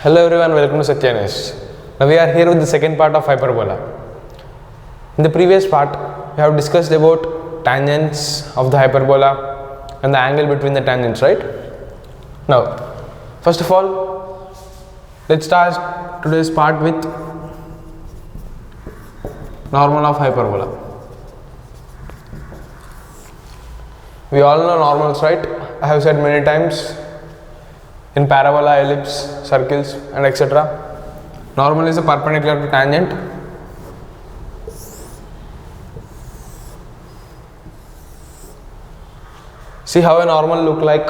Hello everyone, welcome to Satyanesh. Now we are here with the second part of hyperbola. In the previous part, we have discussed about tangents of the hyperbola and the angle between the tangents, right? Now, first of all, let's start today's part with normal of hyperbola. We all know normals, right? I have said many times in parabola, ellipse, circles and etc. Normal is a perpendicular to tangent. See how a normal look like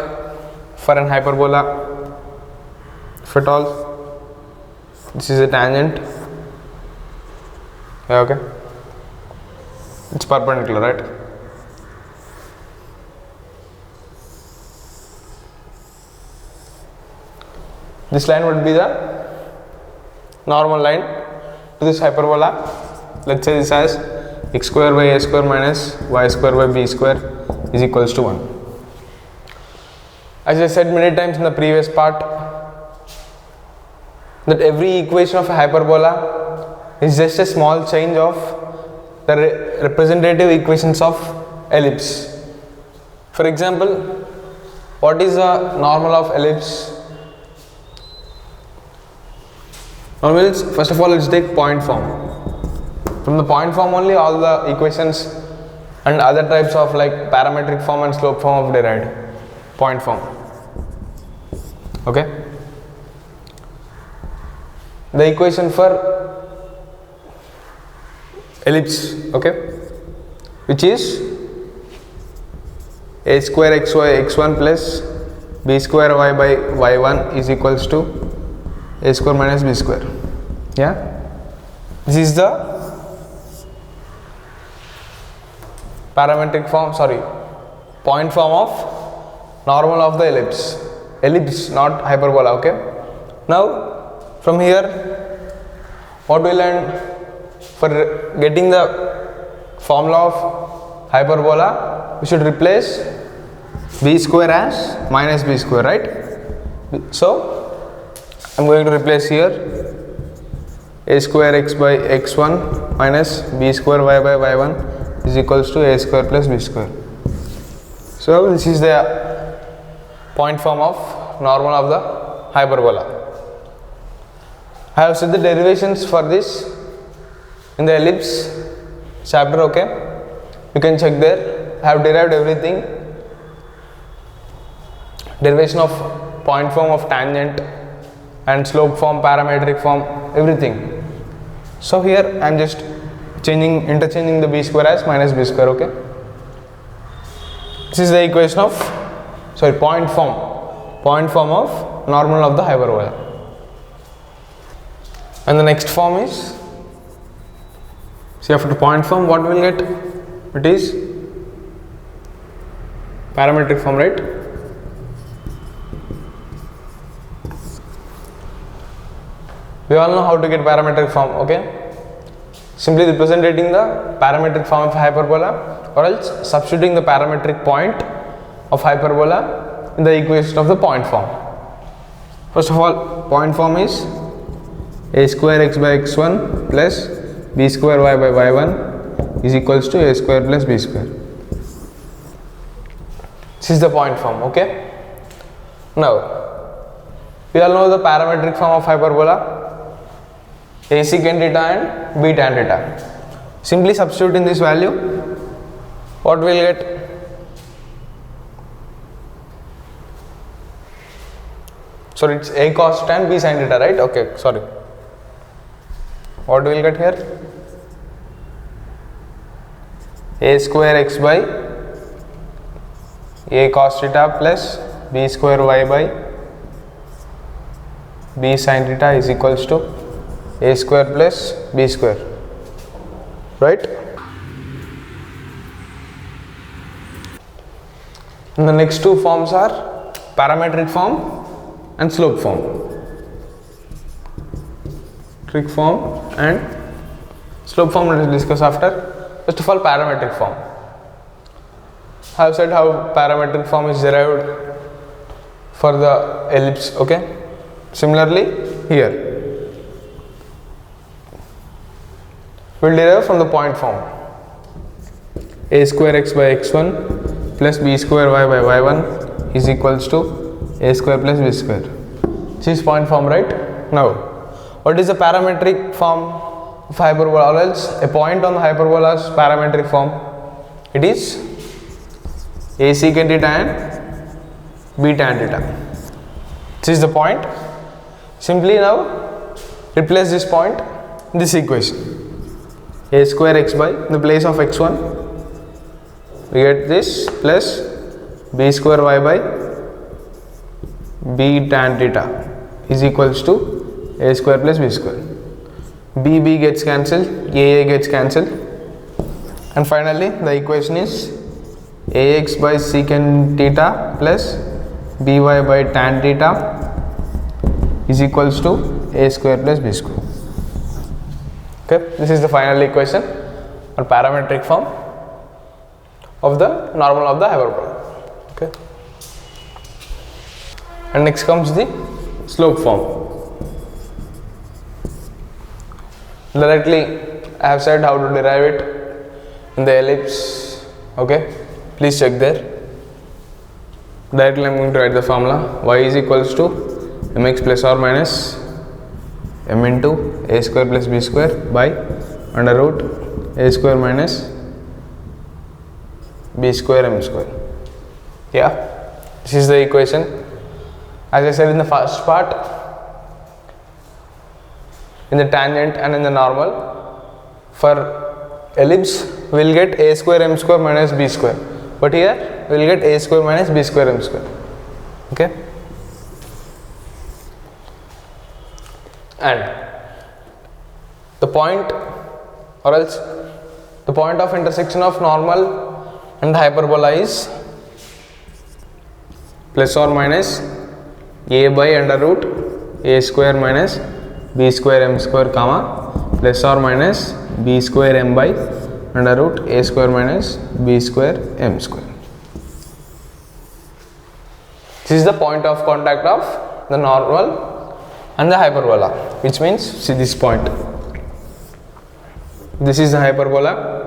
for an hyperbola. If at all, this is a tangent. Yeah, okay. It's perpendicular, right? This line would be the normal line to this hyperbola. Let's say this as x square by a square minus y square by b square is equals to 1. As I said many times in the previous part, that every equation of a hyperbola is just a small change of the representative equations of ellipse. For example, what is the normal of ellipse? Normal, first of all, let's take point form. From the point form only all the equations and other types of like parametric form and slope form are derived. Point form. Okay. The equation for ellipse, okay, which is a square xy x1 plus b square y by y1 is equals to a square minus b square. Yeah, this is the parametric form, point form of normal of the ellipse, not hyperbola. Okay, now from here what we learned, for getting the formula of hyperbola we should replace b square as minus b square, right? So I am going to replace here a square x by x1 minus b square y by y1 is equals to a square plus b square. So this is the point form of normal of the hyperbola. I have said the derivations for this in the ellipse chapter, okay? You can check there. I have derived everything. Derivation of point form of tangent and slope form, parametric form, everything. So here I am just interchanging the b square as minus b square, okay? This is the equation of point form of normal of the hyperbola. And the next form is, see, after point form what we will get? It is parametric form, right? We all know how to get parametric form, okay? Simply representing the parametric form of hyperbola, or else substituting the parametric point of hyperbola in the equation of the point form. First of all, point form is a square x by x1 plus b square y by y1 is equals to a square plus b square. This is the point form, okay? Now, we all know the parametric form of hyperbola, a secant theta and b tan theta. Simply substitute in this value, what we will get? So it's a cos tan b sin theta, right? Okay, sorry. What we will get here? A square x by a cos theta plus b square y by b sin theta is equals to a square plus b square, right? And the next two forms are parametric form and slope form. Parametric form and slope form let us discuss after. First of all, parametric form. I have said how parametric form is derived for the ellipse, okay? Similarly, here. We'll derive from the point form. A square x by x1 plus b square y by y1 is equals to a square plus b square. This is point form, right? Now, what is the parametric form of hyperbola, or else a point on the hyperbola's parametric form? It is a secant theta and b tan theta. This is the point. Simply now replace this point in this equation. A square x by, in the place of x1, we get this plus b square y by b tan theta is equals to a square plus b square. B gets cancelled, a gets cancelled, and finally the equation is ax by secant theta plus by by tan theta is equals to a square plus b square. Okay, this is the final equation or parametric form of the normal of the hyperbola. Okay, and next comes the slope form. Directly I have said how to derive it in the ellipse. Okay, please check there. Directly I am going to write the formula. Y is equals to mx plus or minus m into a square plus b square by under root a square minus b square m square. Yeah, this is the equation. As I said in the first part, in the tangent and in the normal, for ellipse we will get a square m square minus b square, but here we will get a square minus b square m square. Okay, and the point, or else the point of intersection of normal and the hyperbola is plus or minus a by under root a square minus b square m square comma plus or minus b square m by under root a square minus b square m square. This is the point of contact of the normal and the hyperbola, which means, see this point, this is the hyperbola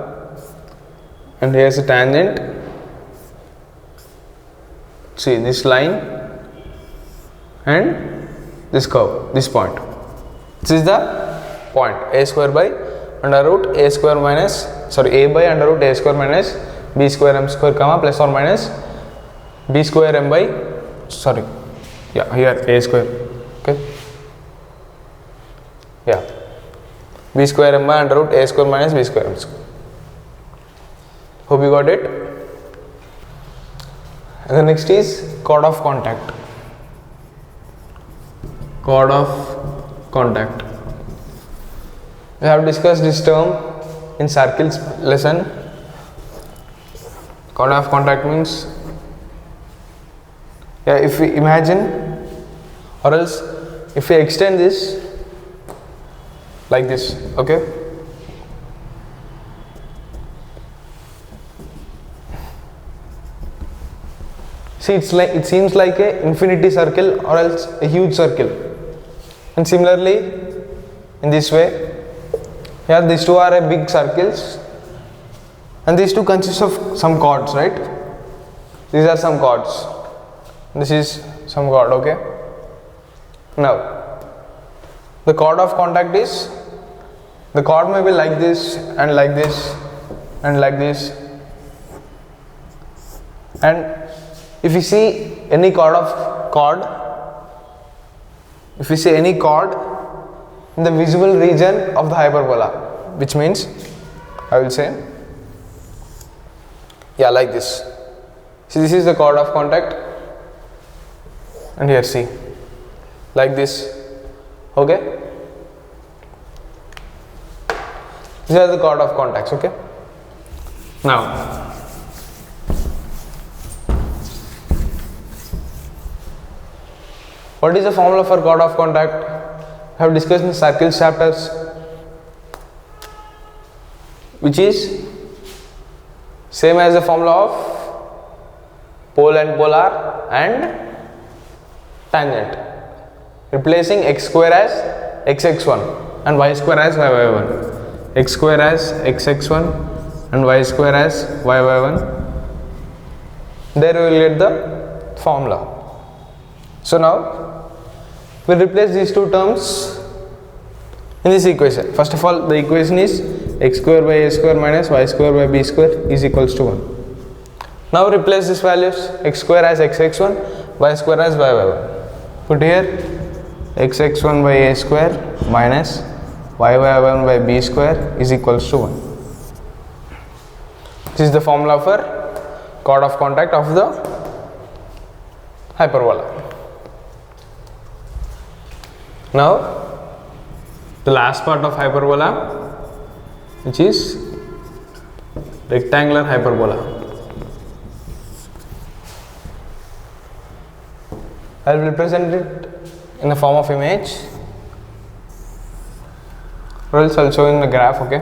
and here is a tangent. See this line and this curve, this point. This is the point a square by under root a square minus, a by under root a square minus b square m square comma plus or minus b square m by, here a square. Okay, yeah, b square m by under root a square minus b square m square. Hope you got it. And the next is chord of contact. Chord of contact. We have discussed this term in circles lesson. Chord of contact means, if we imagine, or else if we extend this like this, okay, see, it seems like a infinity circle or else a huge circle, and similarly in this way, here these two are a big circles and these two consist of some chords, right? These are some chords, this is some chord. Okay, now the chord of contact is, the chord may be like this and like this and like this, and if you see any if you see any chord in the visible region of the hyperbola, which means I will say, like this. See, this is the chord of contact, and here see, like this. Okay, these are the chord of contacts. Okay, now what is the formula for chord of contact? I have discussed in the circles chapters, which is same as the formula of pole and polar and tangent. replacing x square as xx1 and y square as yy1. X square as xx1 and y square as yy1. There we will get the formula. So now we will replace these two terms in this equation. First of all, the equation is x square by a square minus y square by b square is equals to 1. Now replace these values, x square as xx1, y square as yy1. Put here xx1 by a square minus yy1 by b square is equals to 1. This is the formula for chord of contact of the hyperbola. Now the last part of hyperbola, which is rectangular hyperbola. I will represent it in the form of image, or else I will show in the graph. Okay,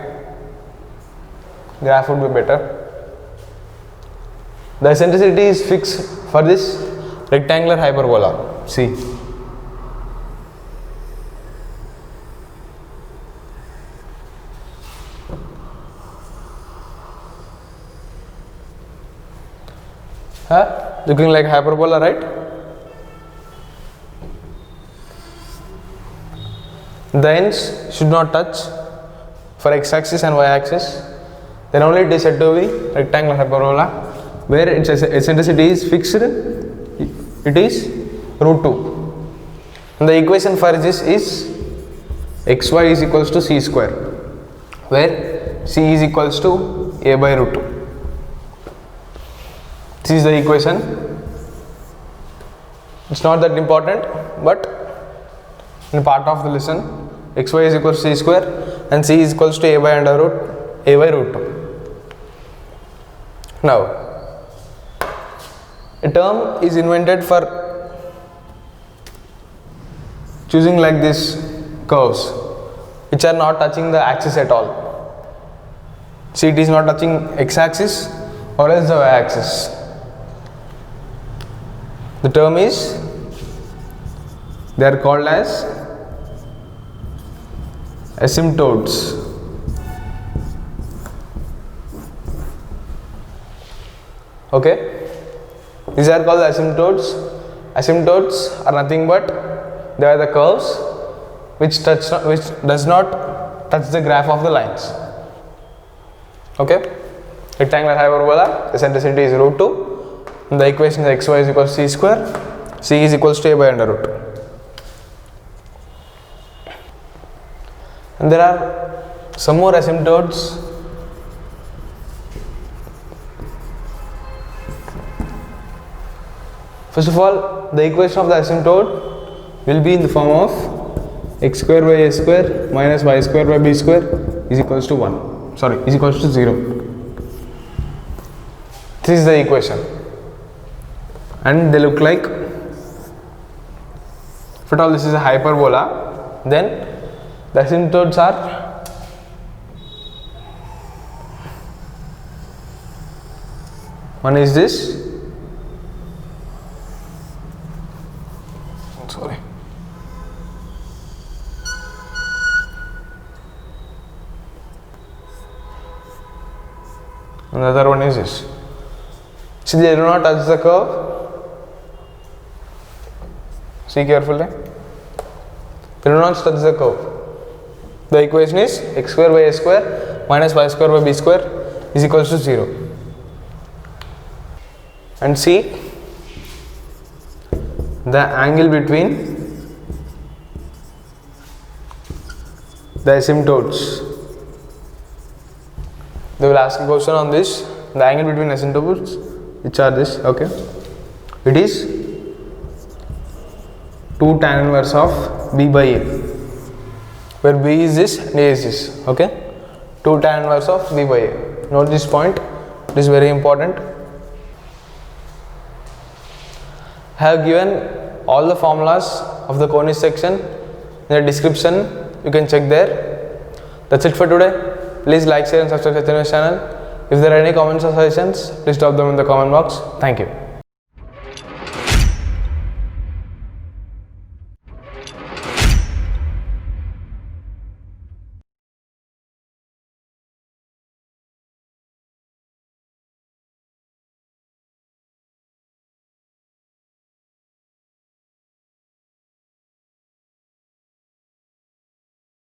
graph would be better. The eccentricity is fixed for this rectangular hyperbola. See, looking like hyperbola, right? The ends should not touch for x axis and y axis, then only it is said to be rectangular hyperbola, where its eccentricity is fixed, it is root 2. And the equation for this is xy is equals to c square, where c is equals to a by root 2. This is the equation. It's not that important, but in part of the lesson, xy is equals to c square and c is equals to a by root 2. Now, a term is invented for choosing like this curves which are not touching the axis at all. See, it is not touching x axis or else the y axis. The term is, they are called as asymptotes. Okay, these are called asymptotes. Asymptotes are nothing but they are the curves which does not touch the graph of the lines. Okay, rectangular hyperbola, the eccentricity is root 2. The equation is xy is equals to c square, c is equals to a by under root 2. And there are some more asymptotes. First of all, the equation of the asymptote will be in the form of x square by a square minus y square by b square is equals to 1. Sorry, is equals to 0. This is the equation. And they look like, if at all this is a hyperbola, then the asymptotes are one is this, sorry, and the other one is this. See, they do not touch the curve. See carefully, they do not touch the curve. The equation is x square by a square minus y square by b square is equals to 0. And see the angle between the asymptotes. They will ask a question on this. The angle between asymptotes, which are this, okay, it is 2 tan inverse of b by a, where b is this and a is this, okay, 2 tan inverse of b by a. Note this point, it is very important. I have given all the formulas of the conic section in the description, you can check there. That's it for today. Please like, share and subscribe to the channel. If there are any comments or suggestions, please drop them in the comment box. Thank you.